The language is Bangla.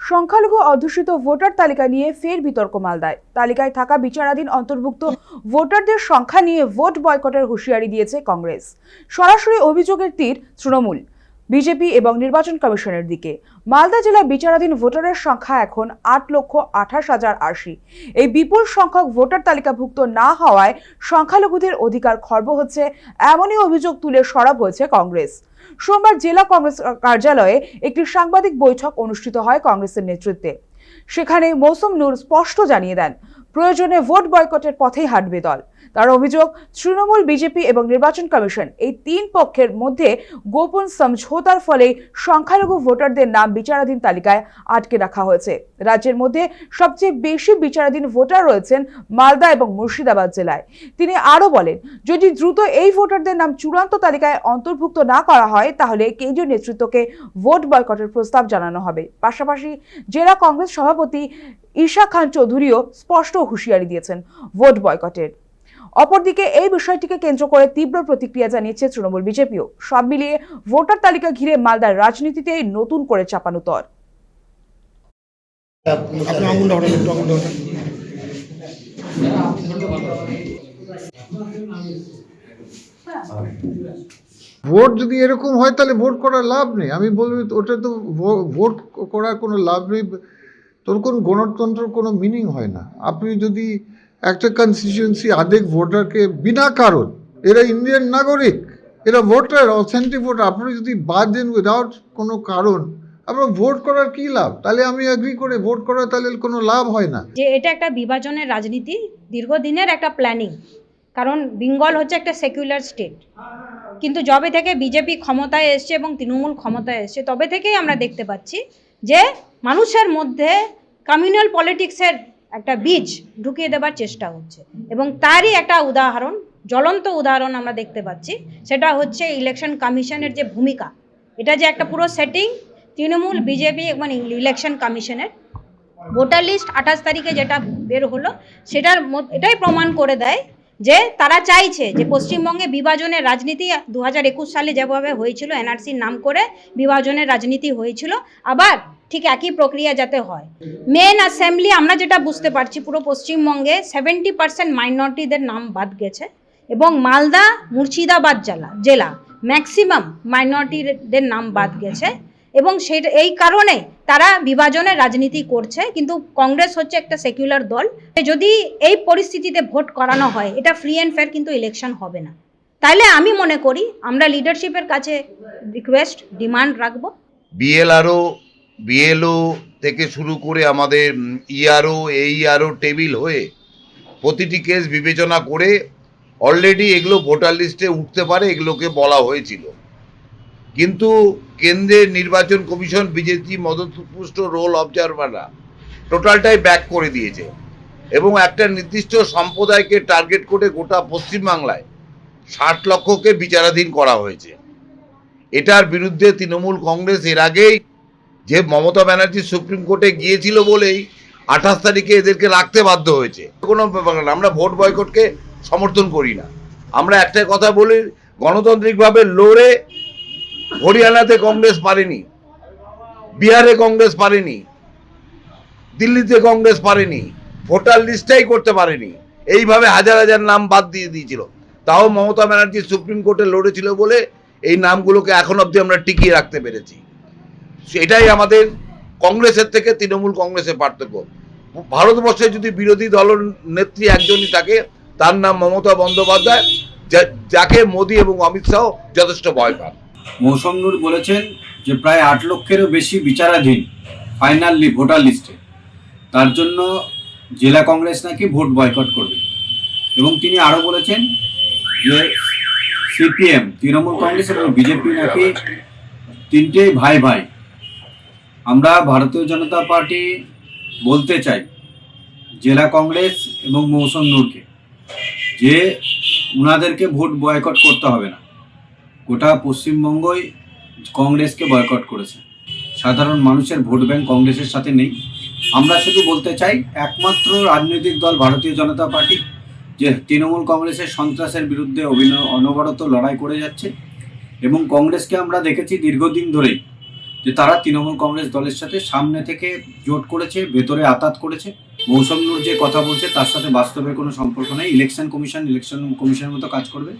সংখ্যালঘু অধ্যুষিত ভোটার তালিকা নিয়ে ফের বিতর্ক মালদায়। তালিকায় থাকা বিচারাধীন অন্তর্ভুক্ত ভোটারদের সংখ্যা নিয়ে ভোট বয়কটের হুঁশিয়ারি দিয়েছে কংগ্রেস। সরাসরি অভিযোগের তীর তৃণমূল, বিজেপি এবং নির্বাচন কমিশনের দিকে। মালদা জেলায় বিচারাধীন ভোটারের সংখ্যা এখন 8,28,080। এই বিপুল সংখ্যক ভোটার তালিকাভুক্ত না হওয়ায় সংখ্যালঘুদের অধিকার খর্ব হচ্ছে, এমনই অভিযোগ তুলে সরব হয়েছে কংগ্রেস। সোমবার জেলা কংগ্রেস কার্যালয়ে একটি সাংবাদিক বৈঠক অনুষ্ঠিত হয় কংগ্রেসের নেতৃত্বে। সেখানে মৌসুম নূর স্পষ্ট জানিয়ে দেন, প্রয়োজনে ভোট বয়কটের পথেই হাঁটবে দল। তার অভিযোগ, তৃণমূল, বিজেপি এবং নির্বাচন কমিশন এই তিন পক্ষের মধ্যে গোপন সমঝোতার ফলে সংখ্যালঘু ভোটারদের নাম বিচারাধীন তালিকায় আটকে রাখা হয়েছে। রাজ্যের মধ্যে সবচেয়ে বেশি বিচারাধীন ভোটার রয়েছেন মালদা এবং মুর্শিদাবাদ জেলায়। তিনি আরও বলেন, যদি দ্রুত এই ভোটারদের নাম চূড়ান্ত তালিকায় অন্তর্ভুক্ত না করা হয় তাহলে কেন্দ্রীয় নেতৃত্বকে ভোট বয়কটের প্রস্তাব জানানো হবে। পাশাপাশি জেলা কংগ্রেস সভাপতি ঈশা খান চৌধুরীও স্পষ্ট হুঁশিয়ারি দিয়েছেন ভোট বয়কটের। অপরদিকে এই বিষয়টিকে কেন্দ্র করে তীব্র প্রতিক্রিয়া জানিয়েছে তৃণমূল, বিজেপিও। সব মিলিয়ে ভোটার তালিকা ঘিরে মালদার রাজনীতিতে নতুন করে চাপানুতর। ভোট যদি এরকম হয় তাহলে ভোট করার লাভ নেই। আমি বলবো ওটা তো ভোট করার কোনো লাভ নেই, তোর কোন গণতন্ত্রের কোনো মিনিং হয় না। আপনি যদি একটা কনস্টিটিউয়েন্সি আধেক ভোটারকে বিনা কারণ, এরা ইন্ডিয়ান নাগরিক, এরা ভোটার, অথেন্টিক ভোটার, আপনি যদি বাদ দেন উইদাউট কোনো কারণ, আপনার ভোট করার কি লাভ? তাহলে আমি এগ্রি করে ভোট করার তাহলে কোনো লাভ হয় না। যে এটা একটা বিভাজনের রাজনীতি, দীর্ঘদিনের একটা প্ল্যানিং। কারণ বেঙ্গল হচ্ছে একটা সেকুলার স্টেট, কিন্তু যবে থেকে বিজেপি ক্ষমতায় এসছে এবং তৃণমূল ক্ষমতায় এসছে তবে থেকেই আমরা দেখতে পাচ্ছি যে মানুষের মধ্যে কমিউনাল পলিটিক্সের একটা বীজ ঢুকিয়ে দেবার চেষ্টা হচ্ছে, এবং তারই একটা উদাহরণ, জ্বলন্ত উদাহরণ আমরা দেখতে পাচ্ছি। সেটা হচ্ছে ইলেকশন কমিশনের যে ভূমিকা, এটা যে একটা পুরো সেটিং তৃণমূল, বিজেপি এবং ইলেকশন কমিশনের। ভোটার লিস্ট 28 তারিখে যেটা বের হলো সেটার এটাই প্রমাণ করে দেয় যে তারা চাইছে যে পশ্চিমবঙ্গে বিভাজনের রাজনীতি 2021 সালে যেভাবে হয়েছিল, এনআরসির নাম করে বিভাজনের রাজনীতি হয়েছিল, আবার ঠিক একই প্রক্রিয়া যাতে হয়। মেন অ্যাসেম্বলি আমরা যেটা বুঝতে পারছি, পুরো পশ্চিমবঙ্গে 70% মাইনরিটিদের নাম বাদ গেছে, এবং মালদা, মুর্শিদাবাদ জেলা ম্যাক্সিমাম মাইনরিটিদের নাম বাদ গেছে, এবং সেটা এই কারণে তারা বিভাজনের রাজনীতি করছে। কিন্তু কংগ্রেস হচ্ছে একটা সেকুলার দল, যদি এই পরিস্থিতিতে ভোট করানো হয় এটা ফ্রি অ্যান্ড ফেয়ার কিন্তু ইলেকশন হবে না। তাইলে আমি মনে করি আমরা লিডারশিপের কাছে রিকোয়েস্ট, ডিমান্ড রাখবো, বিএলও থেকে শুরু করে আমাদের ইআরও, এইআরও টেবিল হয়ে প্রতিটি কেস বিবেচনা করে অলরেডি এগুলো ভোটার লিস্টে উঠতে পারে, এগুলোকে বলা হয়েছিল। কিন্তু কেন্দ্রের নির্বাচন কমিশন, বিজেপি মদতপুষ্ট রোল অবজারভাররা টোটালটাই ব্যাক করে দিয়েছে, এবং একটা নির্দিষ্ট সম্প্রদায়কে টার্গেট করে গোটা পশ্চিমবাংলায় 60 লক্ষকে বিচারাধীন করা হয়েছে। এটার বিরুদ্ধে তৃণমূল কংগ্রেস এর আগেই, যে মমতা ব্যানার্জি সুপ্রিম কোর্টে গিয়েছিল বলেই 28 তারিখে এদেরকে রাখতে বাধ্য হয়েছে। কোনো ব্যাপার না, আমরা ভোট বয়কটকে সমর্থন করি না। আমরা একটাই কথা বলি, গণতান্ত্রিকভাবে লড়ে হরিয়ানাতে কংগ্রেস পারেনি, বিহারে কংগ্রেস পারেনি, দিল্লিতে কংগ্রেস পারেনি, ভোটার লিস্টটাই করতে পারেনি, এইভাবে হাজার হাজার নাম বাদ দিয়ে দিয়েছিল। তাও মমতা ব্যানার্জি সুপ্রিম কোর্টে লড়েছিল বলে এই নামগুলোকে এখন অবধি আমরা টিকিয়ে রাখতে পেরেছি। এটাই আমাদের কংগ্রেসের থেকে তৃণমূল কংগ্রেসের পার্থক্য। ভারতবর্ষে যদি বিরোধী দল নেত্রী একজনই থাকে, তার নাম মমতা বন্দ্যোপাধ্যায়, যাকে মোদী এবং অমিত শাহ যথেষ্ট ভয় পান। মৌসুম নূর বলেছেন যে প্রায় 8 লক্ষেরও বেশি বিচারাধীন ফাইনাল ভোটার লিস্টে, তার জন্য জেলা কংগ্রেস নাকি ভোট বয়কট করবে। এবং তিনি আরও বলেছেন যে সিপিএম, তৃণমূল কংগ্রেস এবং বিজেপি নাকি তিনটেই ভাই ভাই। আমরা ভারতীয় জনতা পার্টি বলতে চাই জেলা কংগ্রেস এবং মৌসুম নূরকে যে ওনাদেরকে ভোট বয়কট করতে হবে না। গোটা পশ্চিমবঙ্গই কংগ্রেসকে বয়কট করেছে, সাধারণ মানুষের ভোট ব্যাংক কংগ্রেসের সাথে নেই। আমরা শুধু বলতে চাই একমাত্র রাজনৈতিক দল ভারতীয় জনতা পার্টি যে তৃণমূল কংগ্রেসের সন্ত্রাসের বিরুদ্ধে অনবরত লড়াই করে যাচ্ছে, এবং কংগ্রেসকে আমরা দেখেছি দীর্ঘদিন ধরেই যে তারা তৃণমূল কংগ্রেস দলের সাথে সামনে থেকে জোট করেছে, ভেতরে আতাত করেছে। মৌসুম নূর যে কথা বলছে তার সাথে বাস্তবে কোনো সম্পর্ক নেই। ইলেকশন কমিশনের মতো কাজ করবে।